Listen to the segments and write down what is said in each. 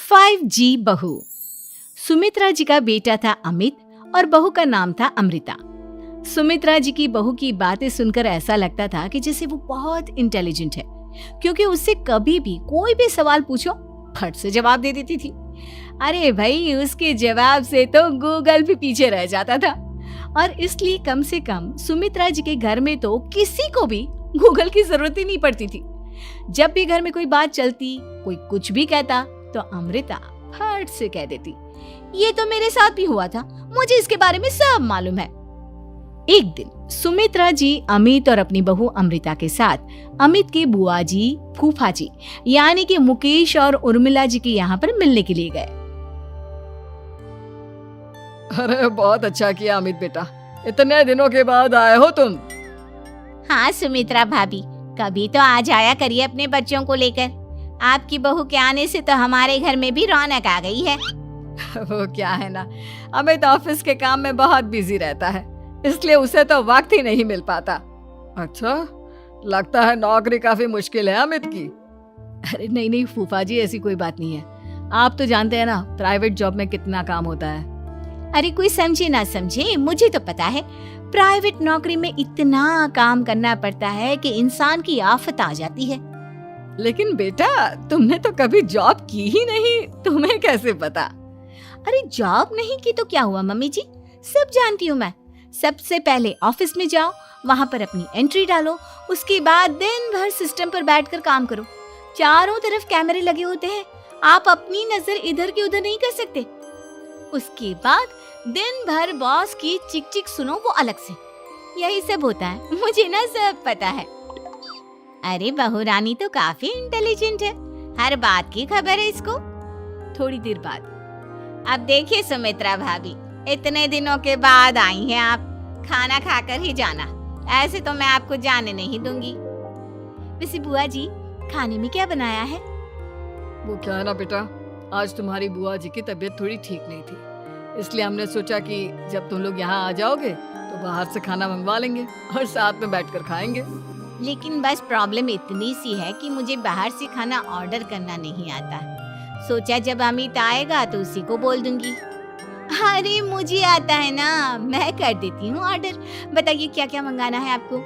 5G बहू। सुमित्रा जी का बेटा था अमित और बहू का नाम था अमृता। सुमित्रा जी की बहू की बातें सुनकर ऐसा लगता था कि जैसे वो बहुत इंटेलिजेंट है, क्योंकि उससे कभी भी कोई भी सवाल पूछो फट से जवाब दे देती थी। अरे भाई, उसके जवाब से तो गूगल भी पीछे रह जाता था। और इसलिए कम से कम सुमित्रा जी के घर में तो किसी को भी गूगल की जरूरत ही नहीं पड़ती थी। जब भी घर में कोई बात चलती, कोई कुछ भी कहता, तो अमृता फट से कह देती, ये तो मेरे साथ भी हुआ था, मुझे इसके बारे में सब मालूम है। एक दिन सुमित्रा जी अमित और अपनी बहू अमृता के साथ अमित के बुआ जी, फूफा जी यानी कि मुकेश और उर्मिला जी के यहाँ पर मिलने के लिए गए। अरे बहुत अच्छा किया अमित बेटा, इतने दिनों के बाद आए हो तुम। हाँ सुमित्रा भाभी, कभी तो आ जाया करिए अपने बच्चों को लेकर। आपकी बहू के आने से तो हमारे घर में भी रौनक आ गई है। वो क्या है ना, अमित ऑफिस के काम में बहुत बिजी रहता है, इसलिए उसे तो वक्त ही नहीं मिल पाता। अच्छा, लगता है नौकरी काफी मुश्किल है अमित की। अरे नहीं नहीं फूफा जी, ऐसी कोई बात नहीं है। आप तो जानते हैं ना प्राइवेट जॉब में कितना काम होता है। अरे कोई समझे ना समझे, मुझे तो पता है प्राइवेट नौकरी में इतना काम करना पड़ता है कि इंसान की आफत आ जाती है। लेकिन बेटा, तुमने तो कभी जॉब की ही नहीं, तुम्हें कैसे पता? अरे जॉब नहीं की तो क्या हुआ मम्मी जी, सब जानती हूँ मैं। सबसे पहले ऑफिस में जाओ, वहाँ पर अपनी एंट्री डालो, उसके बाद दिन भर सिस्टम पर बैठकर काम करो। चारों तरफ कैमरे लगे होते हैं, आप अपनी नजर इधर की उधर नहीं कर सकते। उसके बाद दिन भर बॉस की चिक चिक सुनो, वो अलग से। यही सब होता है, मुझे ना सब पता है। अरे बहू रानी तो काफी इंटेलिजेंट है, हर बात की खबर है इसको। थोड़ी देर बाद, अब देखिए सुमित्रा भाभी, इतने दिनों के बाद आई हैं आप, खाना खाकर ही जाना, ऐसे तो मैं आपको जाने नहीं दूंगी। वैसे बुआ जी, खाने में क्या बनाया है? वो क्या है ना बेटा, आज तुम्हारी बुआ जी की तबीयत थोड़ी ठीक नहीं थी, इसलिए हमने सोचा कि जब तुम लोग यहाँ आ जाओगे तो बाहर से खाना मंगवा लेंगे और साथ में बैठकर खाएंगे। लेकिन बस प्रॉब्लम इतनी सी है कि मुझे बाहर से खाना ऑर्डर करना नहीं आता। सोचा जब अमित आएगा तो उसी को बोल दूंगी। अरे मुझे आता है ना, मैं कर देती हूँ ऑर्डर। बताइए क्या क्या मंगाना है आपको?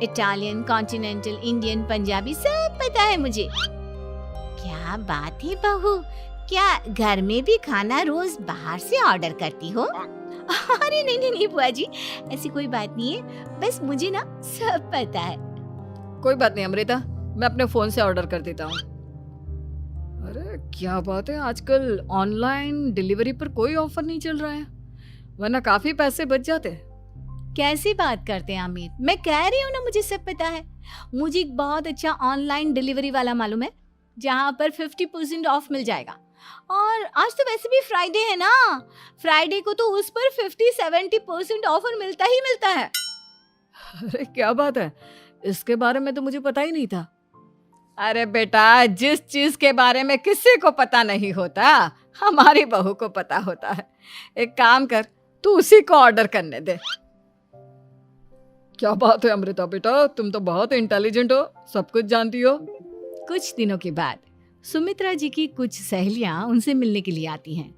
इटालियन, कॉन्टिनेंटल, इंडियन, पंजाबी, सब पता है मुझे। क्या बात है बहू, क्या घर में भी खाना रोज बाहर से ऑर्डर करती हो? अरे नहीं नहीं नहीं बुआ जी, ऐसी कोई बात नहीं है, बस मुझे ना सब पता है। कोई बात नहीं अमृता, मैं अपने फोन से ऑर्डर कर देता हूँ। अरे क्या बात है, आजकल ऑनलाइन डिलीवरी पर कोई ऑफर नहीं चल रहा है, वरना काफी पैसे बच जाते। कैसी बात करते हैं अमित, मैं कह रही हूँ ना मुझे सब पता है। मुझे एक बहुत अच्छा ऑनलाइन डिलीवरी वाला मालूम है, जहाँ पर 50% ऑफ मिल जाएगा। और आज तो वैसे भी फ्राइडे है ना, फ्राइडे को तो उस पर 50-70% ऑफर मिलता ही मिलता है। अरे क्या बात है, इसके बारे में तो मुझे पता ही नहीं था। अरे बेटा, जिस चीज के बारे में किसी को पता नहीं होता, हमारी बहू को पता होता है। एक काम कर, तू उसी को ऑर्डर करने दे। क्या बात है अमृता बेटा, तुम तो बहुत इंटेलिजेंट हो, सब कुछ जानती हो। कुछ दिनों के बाद सुमित्रा जी की कुछ सहेलियां उनसे मिलने के लिए आती हैं।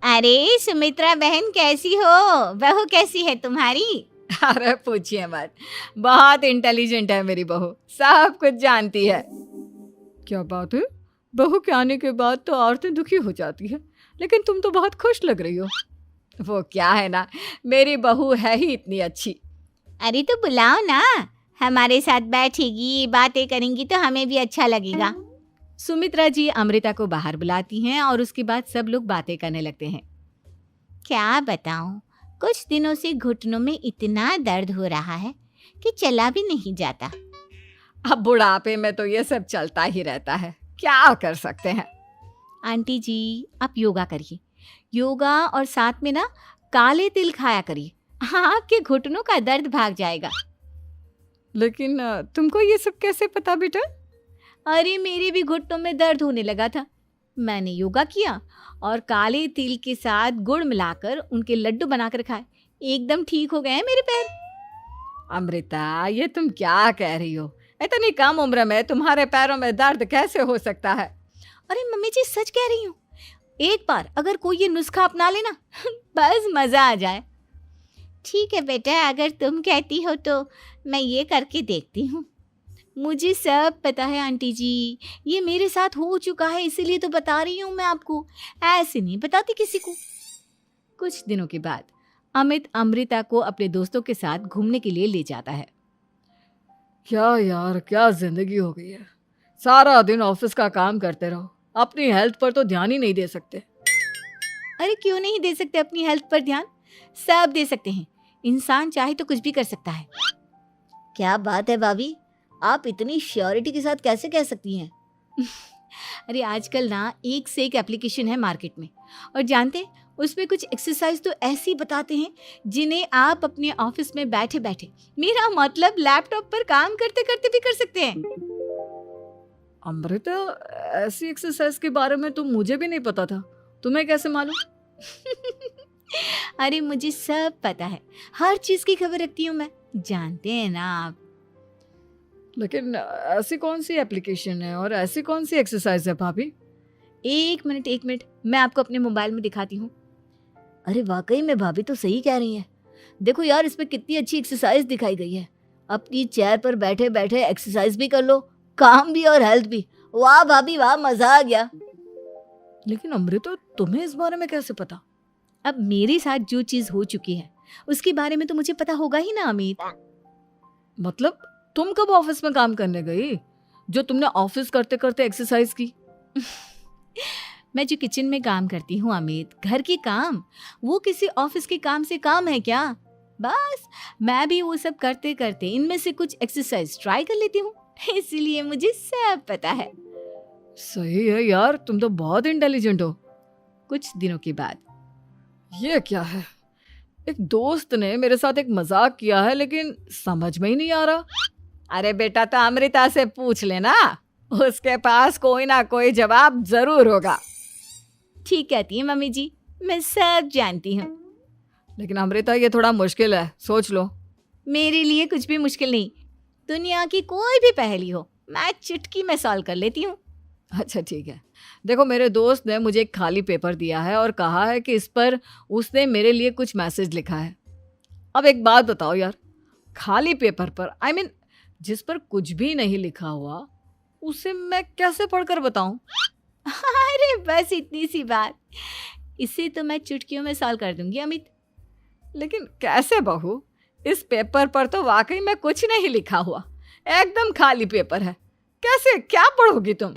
अरे सुमित्रा बहन कैसी हो, बहू कैसी है तुम्हारी? अरे पूछिए मत, बहुत इंटेलिजेंट है मेरी बहू, सब कुछ जानती है। क्या बात है, बहू के आने के बाद तो औरतें दुखी हो जाती है, लेकिन तुम तो बहुत खुश लग रही हो। वो क्या है ना, मेरी बहू है ही इतनी अच्छी। अरे तो बुलाओ ना, हमारे साथ बैठेगी, बातें करेंगी तो हमें भी अच्छा लगेगा। सुमित्रा जी अमृता को बाहर बुलाती हैं और उसके बाद सब लोग बातें करने लगते हैं। क्या बताऊं, कुछ दिनों से घुटनों में इतना दर्द हो रहा है कि चला भी नहीं जाता। अब बुढ़ापे में तो ये सब चलता ही रहता है, क्या कर सकते हैं। आंटी जी, आप योगा करिए, योगा और साथ में ना काले तिल खाया करिए, आपके घुटनों का दर्द भाग जाएगा। लेकिन तुमको ये सब कैसे पता बेटा? अरे मेरे भी घुटनों में दर्द होने लगा था, मैंने योगा किया और काले तिल के साथ गुड़ मिलाकर उनके लड्डू बनाकर खाए, एकदम ठीक हो गए हैं मेरे पैर। अमृता, ये तुम क्या कह रही हो? इतनी कम उम्र में तुम्हारे पैरों में दर्द कैसे हो सकता है? अरे मम्मी जी सच कह रही हूँ, एक बार अगर कोई ये नुस्खा अपना लेना बस मजा आ जाए। ठीक है बेटा, अगर तुम कहती हो तो मैं ये करके देखती हूँ। मुझे सब पता है आंटी जी, ये मेरे साथ हो चुका है, इसीलिए तो बता रही हूँ मैं आपको, ऐसे नहीं बताती किसी को। कुछ दिनों के बाद अमित अमृता को अपने दोस्तों के साथ घूमने के लिए ले जाता है। क्या यार, क्या जिंदगी हो गई है। सारा दिन ऑफिस का काम करते रहो, अपनी हेल्थ पर तो ध्यान ही नहीं दे सकते। अरे क्यों नहीं दे सकते अपनी हेल्थ पर ध्यान, सब दे सकते हैं। इंसान चाहे तो कुछ भी कर सकता है। क्या बात है भाभी, आप इतनी श्योरिटी के साथ कैसे कह सकती हैं? अरे आजकल ना एक से एक एप्लीकेशन है मार्केट में, और जानते हैं उसमें कुछ एक्सरसाइज तो ऐसी बताते हैं जिन्हें आप अपने ऑफिस में बैठे बैठे, मेरा मतलब लैपटॉप पर काम करते करते भी कर सकते हैं। अमृता, ऐसी एक्सरसाइज के बारे में तो मुझे भी नहीं पता था, तुम्हें कैसे मालूम? अरे मुझे सब पता है, हर चीज की खबर रखती हूँ मैं, जानते हैं ना आप। लेकिन ऐसी कौन सी एप्लीकेशन है और ऐसी कौन सी एक्सरसाइज है भाभी? एक मिनट, मैं आपको अपने मोबाइल में दिखाती हूँ। अरे वाकई में भाभी तो सही कह रही हैं। देखो यार, इसमें कितनी अच्छी एक्सरसाइज दिखाई गई है। अपनी चेयर पर बैठे बैठे एक्सरसाइज भी कर लो, काम भी और हेल्थ भी। वाह भाभी वाह, मजा आ गया। लेकिन अमृता, तुम्हें इस बारे में कैसे पता? अब मेरे साथ जो चीज हो चुकी है उसके बारे में तो मुझे पता होगा ही ना अमित। मतलब तुम कब ऑफिस में काम करने गई जो तुमने ऑफिस करते करते एक्सरसाइज की? मैं जो किचन में काम करती हूँ अमित, घर के काम, वो किसी ऑफिस के काम से काम है क्या? बस मैं भी वो सब करते करते इनमें से कुछ एक्सरसाइज ट्राई कर लेती हूँ, इसीलिए मुझे सब पता है। सही है यार, तुम तो बहुत इंटेलिजेंट हो। कुछ दिनों के बाद ये क्या है, एक दोस्त ने मेरे साथ एक मजाक किया है लेकिन समझ में ही नहीं आ रहा। अरे बेटा, तो अमृता से पूछ लेना, उसके पास कोई ना कोई जवाब जरूर होगा। ठीक कहती है मम्मी जी, मैं सब जानती हूँ। लेकिन अमृता, ये थोड़ा मुश्किल है, सोच लो। मेरे लिए कुछ भी मुश्किल नहीं, दुनिया की कोई भी पहेली हो मैं चुटकी में सॉल्व कर लेती हूँ। अच्छा ठीक है, देखो मेरे दोस्त ने मुझे एक खाली पेपर दिया है और कहा है कि इस पर उसने मेरे लिए कुछ मैसेज लिखा है। अब एक बात बताओ यार, खाली पेपर पर, आई मीन जिस पर कुछ भी नहीं लिखा हुआ, उसे मैं कैसे पढ़कर बताऊं? अरे बस इतनी सी बात, इसे तो मैं चुटकियों में सॉल्व कर दूंगी अमित। लेकिन कैसे बहू, इस पेपर पर तो वाकई में कुछ नहीं लिखा हुआ, एकदम खाली पेपर है, कैसे, क्या पढ़ोगी तुम?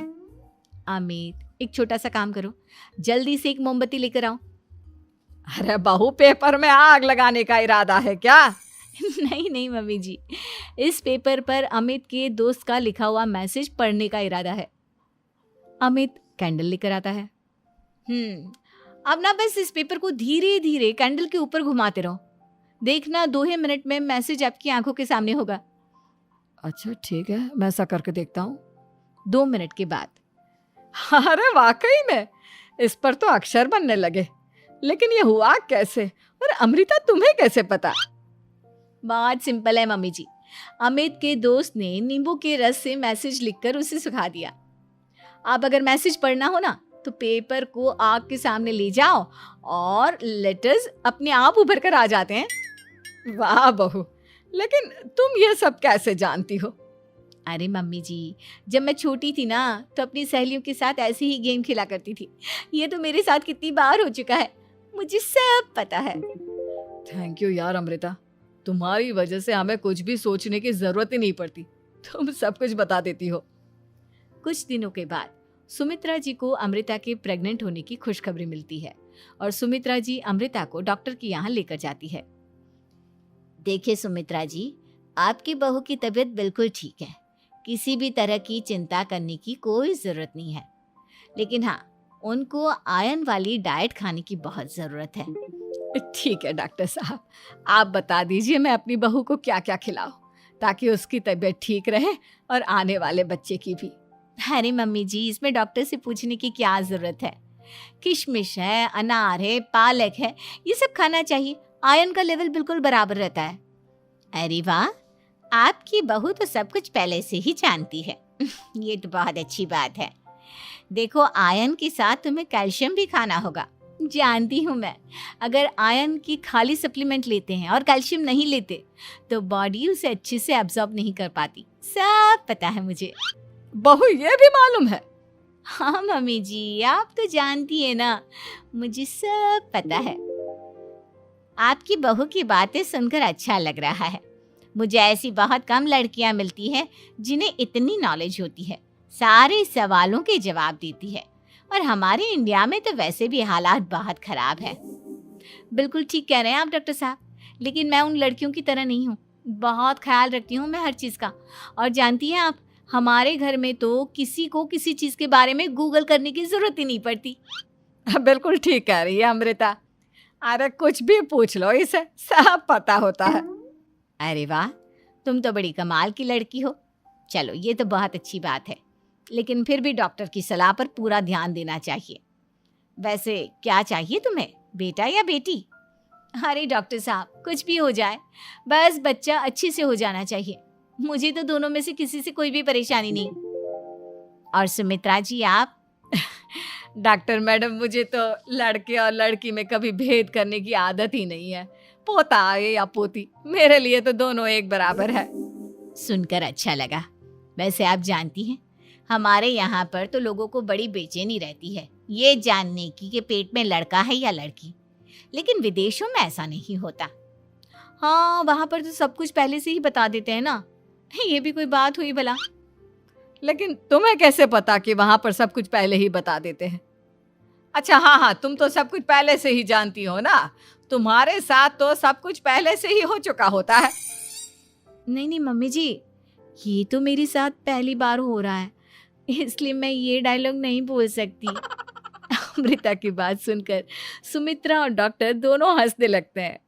अमित, एक छोटा सा काम करो, जल्दी से एक मोमबत्ती लेकर आओ। अरे बहू, पेपर में आग लगाने का इरादा है क्या? नहीं मम्मी जी, इस पेपर पर अमित के दोस्त का लिखा हुआ मैसेज पढ़ने का इरादा है। अमित कैंडल लेकर आता है। अब ना बस इस पेपर को धीरे धीरे कैंडल के ऊपर घुमाते रहो, देखना 2 ही मिनट में मैसेज आपकी आंखों के सामने होगा। अच्छा ठीक है, मैं ऐसा करके देखता हूँ। 2 मिनट के बाद, अरे वाकई में इस पर तो अक्षर बनने लगे, लेकिन ये हुआ कैसे? और अमृता, तुम्हें कैसे पता? बहुत सिंपल है मम्मी जी, अमित के दोस्त ने नींबू के रस से मैसेज लिखकर उसे सुखा दिया। आप अगर मैसेज पढ़ना हो ना तो पेपर को आग के सामने ले जाओ और लेटर्स अपने आप उभर कर आ जाते हैं। वाह बहू, लेकिन तुम ये सब कैसे जानती हो? अरे मम्मी जी, जब मैं छोटी थी ना तो अपनी सहेलियों के साथ ऐसे ही गेम खेला करती थी। ये तो मेरे साथ कितनी बार हो चुका है, मुझे सब पता है। थैंक यू यार अमृता, तुम्हारी वजह से हमें कुछ भी सोचने की जरूरत ही नहीं पड़ती, तुम सब कुछ बता देती हो। कुछ दिनों के बाद सुमित्रा जी को अमृता के प्रेग्नेंट होने की खुशखबरी मिलती है और सुमित्रा जी अमृता को डॉक्टर के यहाँ लेकर जाती है। देखिए सुमित्रा जी, आपकी बहू की तबीयत बिल्कुल ठीक है, किसी भी तरह की चिंता करने की कोई ज़रूरत नहीं है, लेकिन हाँ, उनको आयरन वाली डाइट खाने की बहुत ज़रूरत है। ठीक है डॉक्टर साहब, आप बता दीजिए मैं अपनी बहू को क्या क्या खिलाऊं ताकि उसकी तबीयत ठीक रहे और आने वाले बच्चे की भी। अरे मम्मी जी, इसमें डॉक्टर से पूछने की क्या ज़रूरत है, किशमिश है, अनार है, पालक है, ये सब खाना चाहिए, आयरन का लेवल बिल्कुल बराबर रहता है। अरे वाह, आपकी बहू तो सब कुछ पहले से ही जानती है। ये तो बहुत अच्छी बात है। देखो, आयरन के साथ तुम्हें कैल्शियम भी खाना होगा। जानती हूँ मैं, अगर आयरन की खाली सप्लीमेंट लेते हैं और कैल्शियम नहीं लेते तो बॉडी उसे अच्छे से एब्जॉर्ब नहीं कर पाती। सब पता है मुझे। बहू ये भी मालूम है? हाँ मम्मी जी, आप तो जानती है ना, मुझे सब पता है। आपकी बहू की बातें सुनकर अच्छा लग रहा है। मुझे ऐसी बहुत कम लड़कियां मिलती हैं जिन्हें इतनी नॉलेज होती है, सारे सवालों के जवाब देती है। और हमारे इंडिया में तो वैसे भी हालात बहुत खराब है। बिल्कुल ठीक कह रहे हैं आप डॉक्टर साहब, लेकिन मैं उन लड़कियों की तरह नहीं हूँ। बहुत ख्याल रखती हूँ मैं हर चीज़ का। और जानती हैं आप, हमारे घर में तो किसी को किसी चीज़ के बारे में गूगल करने की ज़रूरत ही नहीं पड़ती। बिल्कुल ठीक कह रही है अमृता। अरे कुछ भी पूछ लो, इसे सब पता होता है। अरे वाह, तुम तो बड़ी कमाल की लड़की हो। चलो, ये तो बहुत अच्छी बात है, लेकिन फिर भी डॉक्टर की सलाह पर पूरा ध्यान देना चाहिए। वैसे क्या चाहिए तुम्हें, बेटा या बेटी? अरे डॉक्टर साहब, कुछ भी हो जाए, बस बच्चा अच्छे से हो जाना चाहिए। मुझे तो दोनों में से किसी से कोई भी परेशानी नहीं। और सुमित्रा जी, आप? डॉक्टर मैडम, मुझे तो लड़के और लड़की में कभी भेद करने की आदत ही नहीं है। पोता आए या पोती, मेरे लिए तो दोनों एक बराबर है। सुनकर अच्छा लगा। वैसे आप जानती हैं, हमारे यहाँ पर तो लोगों को बड़ी बेचैनी रहती है ये जानने की कि पेट में लड़का है या लड़की, लेकिन विदेशों में ऐसा नहीं होता। हाँ, वहाँ पर तो सब कुछ पहले से ही बता देते हैं ना। ये भी कोई बात हुई भला? लेकिन तुम्हें कैसे पता कि वहां पर सब कुछ पहले ही बता देते हैं? अच्छा हाँ, तुम तो सब कुछ पहले से ही जानती हो ना। तुम्हारे साथ तो सब कुछ पहले से ही हो चुका होता है। नहीं मम्मी जी, ये तो मेरे साथ पहली बार हो रहा है, इसलिए मैं ये डायलॉग नहीं बोल सकती। अमृता की बात सुनकर सुमित्रा और डॉक्टर दोनों हंसने लगते हैं।